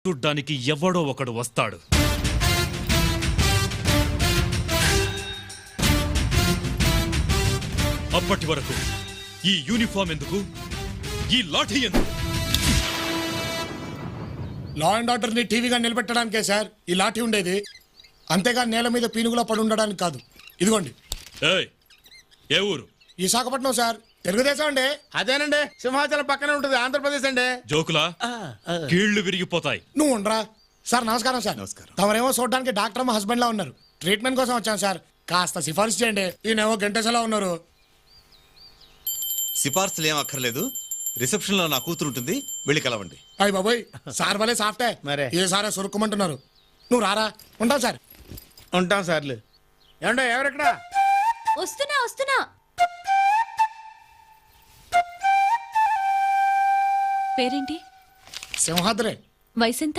చూడ్డానికి ఎవడో ఒకడు వస్తాడు. అప్పటి వరకు ఈ యూనిఫామ్ ఎందుకు, ఈ లాఠీ ఎందుకు? లా అండ్ ఆర్డర్ ని టీవీగా నిలబెట్టడానికే సార్ ఈ లాఠీ ఉండేది, అంతేగా నేల మీద పీనుగులా పడి ఉండడానికి కాదు. ఇదిగోండి. ఏయ్, ఏ ఊరు? విశాఖపట్నం సార్, తెలుగుదేశం అండి. అదేనండి, సింహాచలం పక్కనే ఉంటుంది, ఆంధ్రప్రదేశ్ అండి. జోకులా? కీళ్లు విరిగిపోతాయి. నువ్వు ఉండరా సార్. నమస్కారం సార్. నమస్కారం. తమరేమో చూడడానికి డాక్టర్ మా హస్బెండ్ లా ఉన్నారు. ట్రీట్మెంట్ కోసం వచ్చాను సార్, కాస్త సిఫార్సు చేయండి. ఈయనేమో గంటేసలా ఉన్నారు. సిఫార్సులు ఏం అక్కర్లేదు, రిసెప్షన్ లో నా కూతురు ఉంటుంది, వెళ్ళి కలవండి. అయ్యి బాబోయ్, సార్ భలే సాఫ్టే. మరే. ఏ సారే సురుక్కుమంటున్నారు. నువ్వు రారా. ఉంటావు సార్. ఉంటాం సార్లు. ఏమండో ఎవరెక్కడ? వస్తున్నా వస్తున్నా. పేరేంటి? సింహాద్రే. వయసెంత?